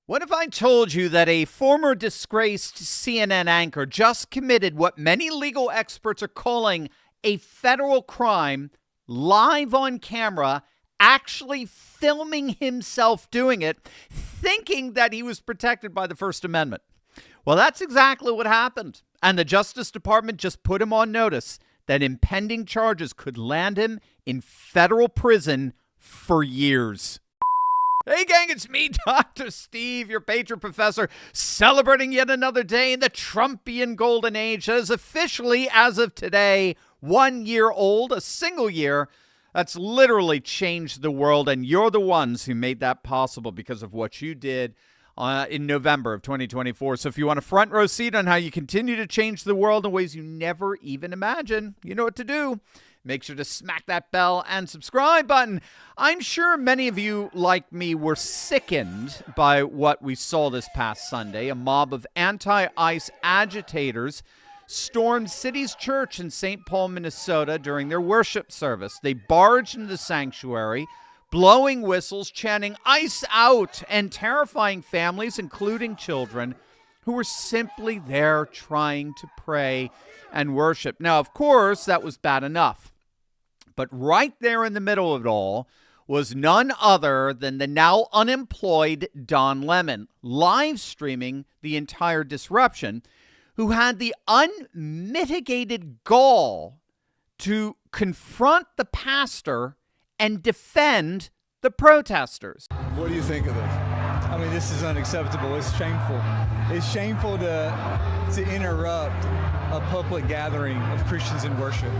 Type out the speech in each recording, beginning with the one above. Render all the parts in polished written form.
What if I told you that a former disgraced CNN anchor just committed what many legal experts are calling a federal crime, live on camera, actually filming himself doing it, thinking that he was protected by the First Amendment? Well, that's exactly what happened. And the Justice Department just put him on notice that impending charges could land him in federal prison for years. Hey gang, it's me, Dr. Steve, your patron professor, celebrating yet another day in the Trumpian golden age that is officially, as of today, 1 year old, a single year that's literally changed the world, and you're the ones who made that possible because of what you did in November of 2024. So if you want a front row seat on how you continue to change the world in ways you never even imagine, you know what to do. Make sure to smack that bell and subscribe button. I'm sure many of you, like me, were sickened by what we saw this past Sunday. A mob of anti-ICE agitators stormed City's Church in St. Paul, Minnesota during their worship service. They barged into the sanctuary, blowing whistles, chanting "ICE out," and terrifying families, including children, who were simply there trying to pray and worship. Now, of course, that was bad enough. But right there in the middle of it all was none other than the now unemployed Don Lemon, live streaming the entire disruption, who had the unmitigated gall to confront the pastor and defend the protesters. What do you think of this? I mean, this is unacceptable. It's shameful. It's shameful to interrupt a public gathering of Christians in worship.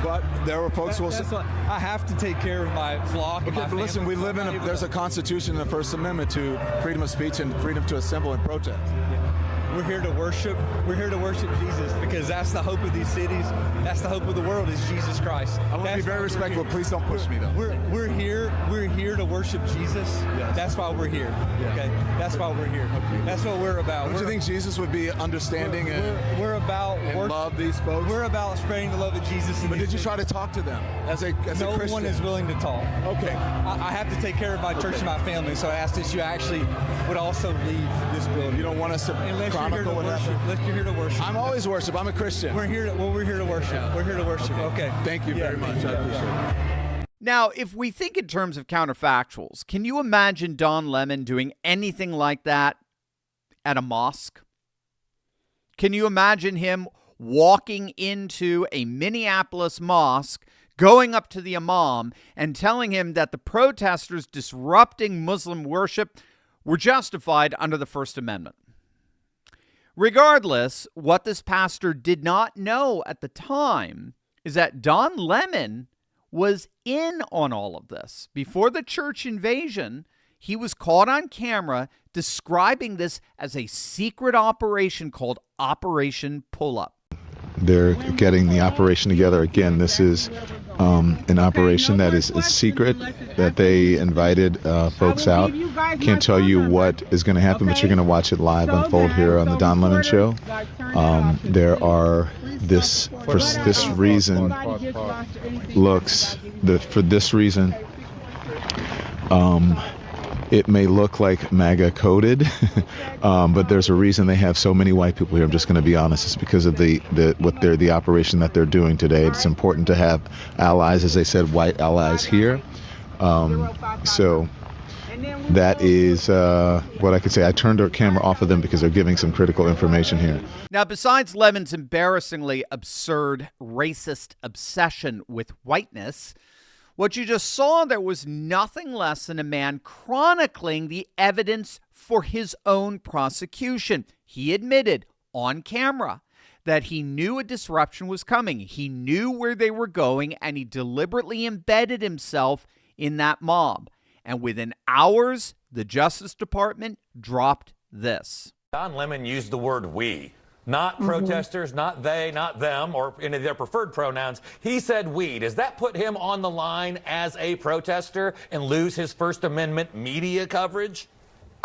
But there were folks who will say, I have to take care of my flock. okay, but listen, we live there's a constitution in the First Amendment to freedom of speech and freedom to assemble and protest. We're here to worship. We're here to worship Jesus because that's the hope of these cities. That's the hope of the world is Jesus Christ. I want to be very respectful. Please don't push me, though. We're here to worship Jesus. Yes. That's why we're here. Yes. Okay, that's why we're here. Okay. That's what we're about. Don't you think Jesus would be understanding we're about and love these folks? We're about spreading the love of Jesus. But did you try to talk to them as a Christian? No one is willing to talk. Okay. I have to take care of my church and my family, so I asked that you actually would also leave this building. You don't want us to chronicle what happened? Unless you're here to worship. I'm always worship. I'm a Christian. We're here to worship. Yeah. We're here to worship. Okay. Thank you very much. I appreciate it. Now, if we think in terms of counterfactuals, can you imagine Don Lemon doing anything like that at a mosque? Can you imagine him walking into a Minneapolis mosque, going up to the imam and telling him that the protesters disrupting Muslim worship were justified under the First Amendment? Regardless, what this pastor did not know at the time is that Don Lemon was in on all of this. Before the church invasion, he was caught on camera describing this as a secret operation called Operation Pull-Up. They're getting the operation together. Again, this is an operation that is secret, that they invited folks out. Can't tell you what is going to happen, but you're going to watch it live unfold here on the Don Lemon Show. There are for this reason, it may look like MAGA coded, but there's a reason they have so many white people here. I'm just going to be honest. It's because of the operation that they're doing today. It's important to have allies, as they said, white allies here. So that is what I could say. I turned our camera off of them because they're giving some critical information here. Now, besides Lemon's embarrassingly absurd racist obsession with whiteness, what you just saw there was nothing less than a man chronicling the evidence for his own prosecution. He admitted on camera that he knew a disruption was coming. He knew where they were going, and he deliberately embedded himself in that mob. And within hours, the Justice Department dropped this. Don Lemon used the word we. Not protesters, not they, not them, or any of their preferred pronouns. He said we. Does that put him on the line as a protester and lose his First Amendment media coverage?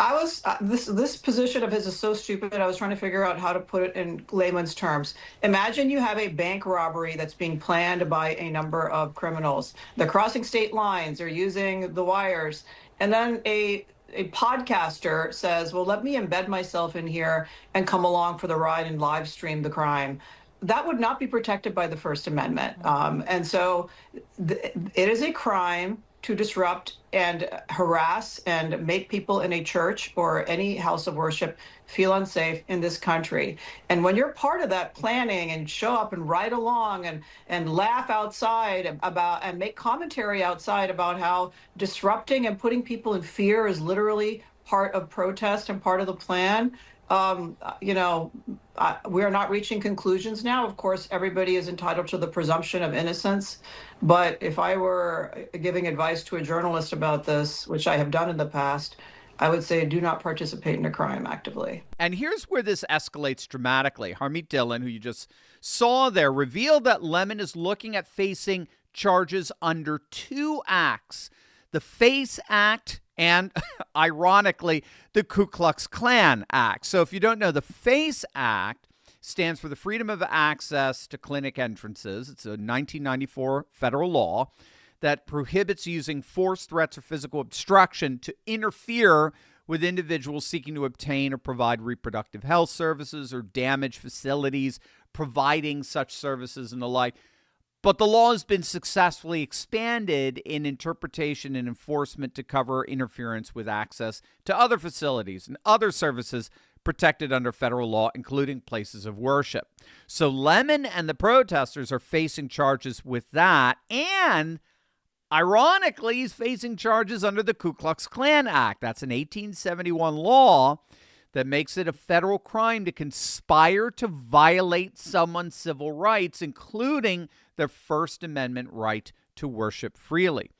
I was this position of his is so stupid. I was trying to figure out how to put it in layman's terms. Imagine you have a bank robbery that's being planned by a number of criminals. They're crossing state lines. They're using the wires. And then a a podcaster says, well, let me embed myself in here and come along for the ride and live stream the crime, that would not be protected by the First Amendment. And so it is a crime to disrupt and harass and make people in a church or any house of worship feel unsafe in this country. And when you're part of that planning and show up and ride along and laugh outside about and make commentary outside about how disrupting and putting people in fear is literally part of protest and part of the plan, we are not reaching conclusions now. Of course, everybody is entitled to the presumption of innocence. But if I were giving advice to a journalist about this, which I have done in the past, I would say do not participate in a crime actively. And here's where this escalates dramatically. Harmeet Dillon, who you just saw there, revealed that Lemon is looking at facing charges under 2 acts: the FACE Act and, ironically, the Ku Klux Klan Act. So if you don't know, the FACE Act stands for the Freedom of Access to Clinic Entrances. It's a 1994 federal law that prohibits using force, threats, or physical obstruction to interfere with individuals seeking to obtain or provide reproductive health services or damage facilities providing such services and the like. But the law has been successfully expanded in interpretation and enforcement to cover interference with access to other facilities and other services protected under federal law, including places of worship. So Lemon and the protesters are facing charges with that, and ironically, he's facing charges under the Ku Klux Klan Act. That's an 1871 law that makes it a federal crime to conspire to violate someone's civil rights, including their First Amendment right to worship freely.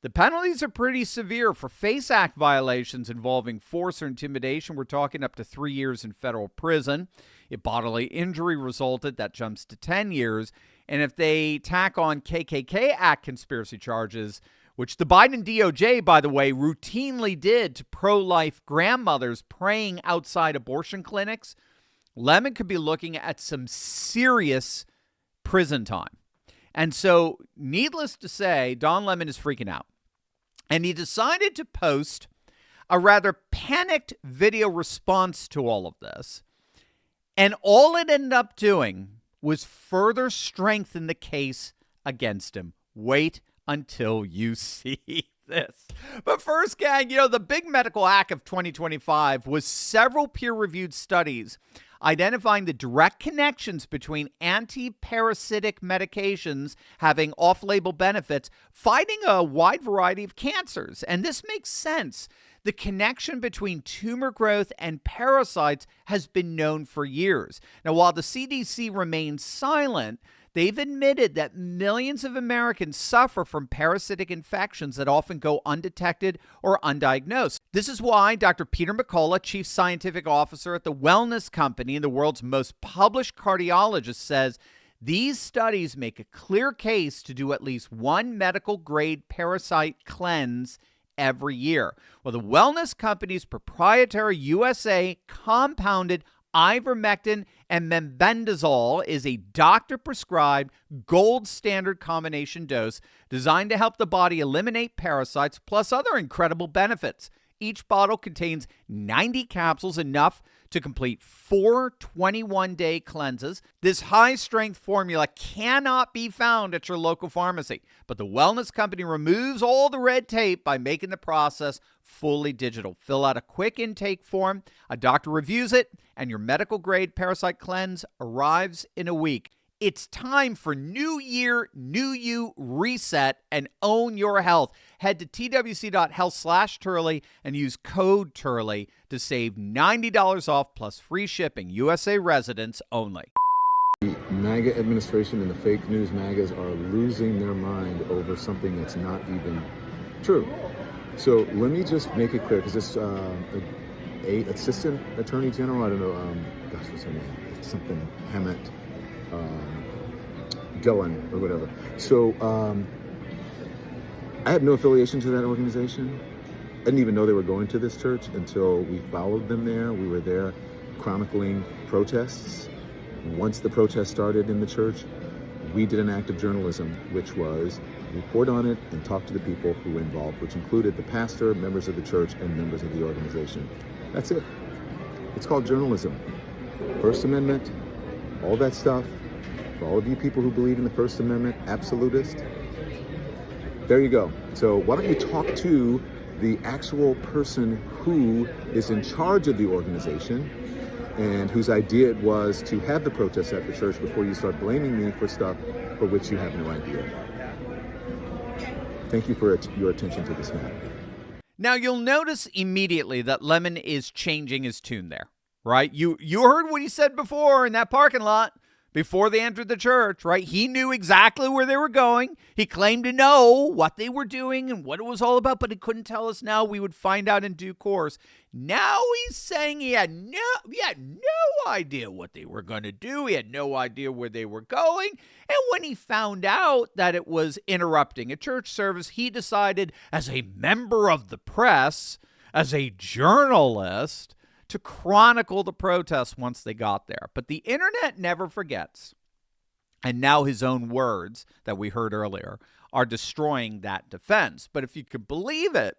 The penalties are pretty severe. For FACE Act violations involving force or intimidation, we're talking up to 3 years in federal prison. If bodily injury resulted, that jumps to 10 years. And if they tack on KKK Act conspiracy charges, which the Biden DOJ, by the way, routinely did to pro-life grandmothers praying outside abortion clinics, Lemon could be looking at some serious prison time. And so, needless to say, Don Lemon is freaking out. And he decided to post a rather panicked video response to all of this. And all it ended up doing was further strengthen the case against him. Wait until you see this. But first, gang, the big medical hack of 2025 was several peer-reviewed studies identifying the direct connections between anti-parasitic medications having off-label benefits fighting a wide variety of cancers. And this makes sense. The connection between tumor growth and parasites has been known for years. Now, while the CDC remains silent, they've admitted that millions of Americans suffer from parasitic infections that often go undetected or undiagnosed. This is why Dr. Peter McCullough, Chief Scientific Officer at the Wellness Company and the world's most published cardiologist, says these studies make a clear case to do at least one medical-grade parasite cleanse every year. Well, the Wellness Company's proprietary USA compounded ivermectin and mebendazole is a doctor-prescribed gold standard combination dose designed to help the body eliminate parasites plus other incredible benefits. Each bottle contains 90 capsules, enough to complete 4 21-day cleanses. This high-strength formula cannot be found at your local pharmacy, but the Wellness Company removes all the red tape by making the process fully digital. Fill out a quick intake form, a doctor reviews it, and your medical-grade parasite cleanse arrives in a week. It's time for New Year, New You reset and own your health. Head to twc.health/Turley and use code Turley to save $90 off plus free shipping. USA residents only. The MAGA administration and the fake news MAGAs are losing their mind over something that's not even true. So let me just make it clear, because this assistant attorney general, I don't know, what's her name? It's something Hammett. Dillon or whatever. So I had no affiliation to that organization. I didn't even know they were going to this church until we followed them there. We were there chronicling protests. Once the protest started in the church, we did an act of journalism, which was report on it, and talk to the people who were involved, which included the pastor, members of the church, and members of the organization. That's it. It's called journalism. First Amendment, all that stuff. For all of you people who believe in the First Amendment, absolutist, there you go. So why don't you talk to the actual person who is in charge of the organization and whose idea it was to have the protests at the church before you start blaming me for stuff for which you have no idea. Thank you for your attention to this matter. Now, you'll notice immediately that Lemon is changing his tune there, right? You heard what he said before in that parking lot before they entered the church, right? He knew exactly where they were going. He claimed to know what they were doing and what it was all about, but he couldn't tell us now. We would find out in due course. Now he's saying he had no idea what they were going to do. He had no idea where they were going. And when he found out that it was interrupting a church service, he decided, as a member of the press, as a journalist, to chronicle the protests once they got there. But the internet never forgets. And now his own words that we heard earlier are destroying that defense. But if you could believe it,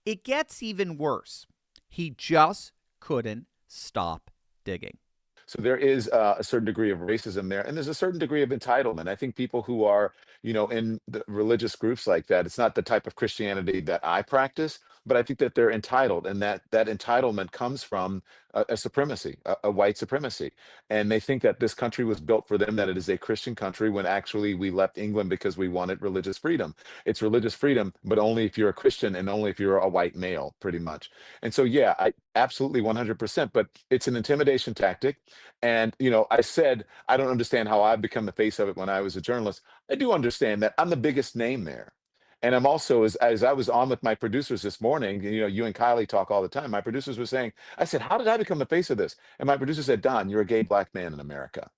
it gets even worse. He just couldn't stop digging. So there is a certain degree of racism there, and there's a certain degree of entitlement. I think people who are, in the religious groups like that, it's not the type of Christianity that I practice, but I think that they're entitled, and that entitlement comes from a supremacy, a white supremacy. And they think that this country was built for them, that it is a Christian country, when actually we left England because we wanted religious freedom. It's religious freedom, but only if you're a Christian and only if you're a white male, pretty much. And so, yeah, I absolutely 100%, but it's an intimidation tactic. And, I said, I don't understand how I've become the face of it when I was a journalist. I do understand that I'm the biggest name there. And I'm also, as I was on with my producers this morning, you and Kylie talk all the time. My producers were saying, I said, how did I become the face of this? And my producer said, Don, you're a gay black man in America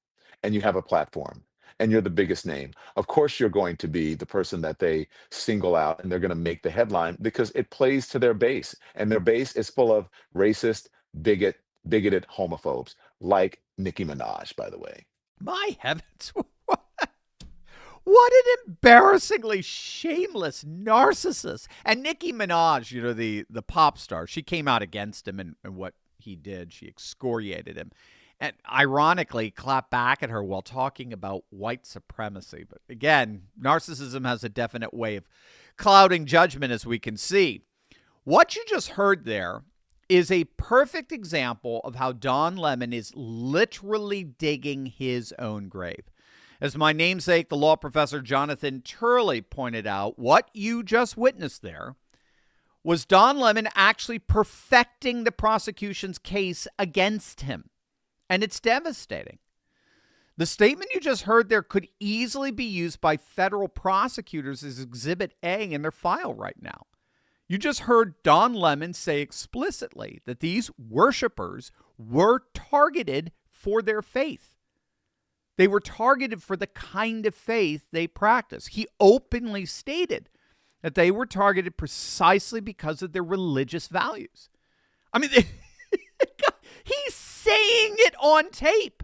and you have a platform and you're the biggest name. Of course, you're going to be the person that they single out and they're going to make the headline because it plays to their base, and their base is full of racist, bigoted homophobes like Nicki Minaj, by the way. My heavens. What an embarrassingly shameless narcissist. And Nicki Minaj, the pop star, she came out against him and what he did. She excoriated him. And ironically, clapped back at her while talking about white supremacy. But again, narcissism has a definite way of clouding judgment, as we can see. What you just heard there is a perfect example of how Don Lemon is literally digging his own grave. As my namesake, the law professor Jonathan Turley, pointed out, what you just witnessed there was Don Lemon actually perfecting the prosecution's case against him. And it's devastating. The statement you just heard there could easily be used by federal prosecutors as Exhibit A in their file right now. You just heard Don Lemon say explicitly that these worshipers were targeted for their faith. They were targeted for the kind of faith they practice. He openly stated that they were targeted precisely because of their religious values. I mean, he's saying it on tape.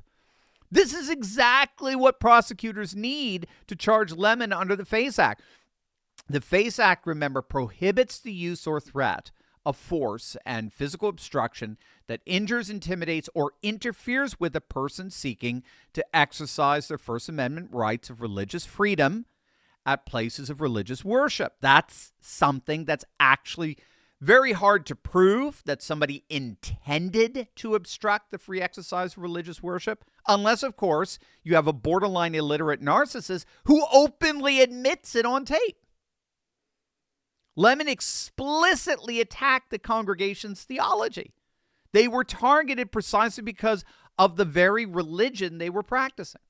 This is exactly what prosecutors need to charge Lemon under the FACE Act. The FACE Act, remember, prohibits the use or threat of force and physical obstruction that injures, intimidates, or interferes with a person seeking to exercise their First Amendment rights of religious freedom at places of religious worship. That's something that's actually very hard to prove, that somebody intended to obstruct the free exercise of religious worship, unless, of course, you have a borderline illiterate narcissist who openly admits it on tape. Lemon explicitly attacked the congregation's theology. They were targeted precisely because of the very religion they were practicing.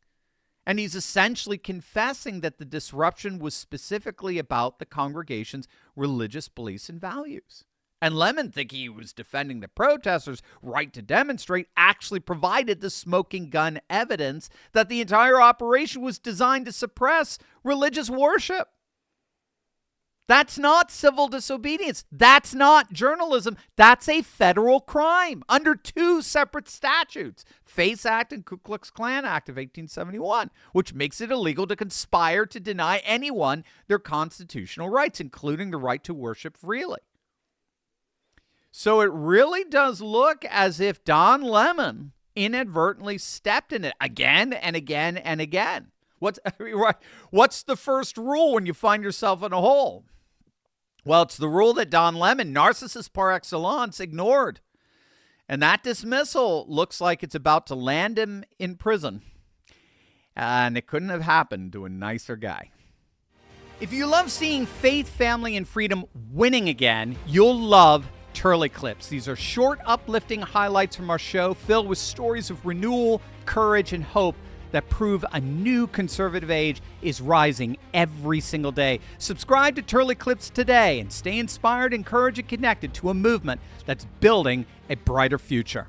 And he's essentially confessing that the disruption was specifically about the congregation's religious beliefs and values. And Lemon, thinking he was defending the protesters' right to demonstrate, actually provided the smoking gun evidence that the entire operation was designed to suppress religious worship. That's not civil disobedience. That's not journalism. That's a federal crime under 2 separate statutes, FACE Act and Ku Klux Klan Act of 1871, which makes it illegal to conspire to deny anyone their constitutional rights, including the right to worship freely. So it really does look as if Don Lemon inadvertently stepped in it again and again and again. What's the first rule when you find yourself in a hole? Well, it's the rule that Don Lemon, narcissist par excellence, ignored. And that dismissal looks like it's about to land him in prison. And it couldn't have happened to a nicer guy. If you love seeing faith, family, and freedom winning again, you'll love Turley Clips. These are short, uplifting highlights from our show filled with stories of renewal, courage, and hope that prove a new conservative age is rising every single day. Subscribe to Turley Clips today and stay inspired, encouraged, and connected to a movement that's building a brighter future.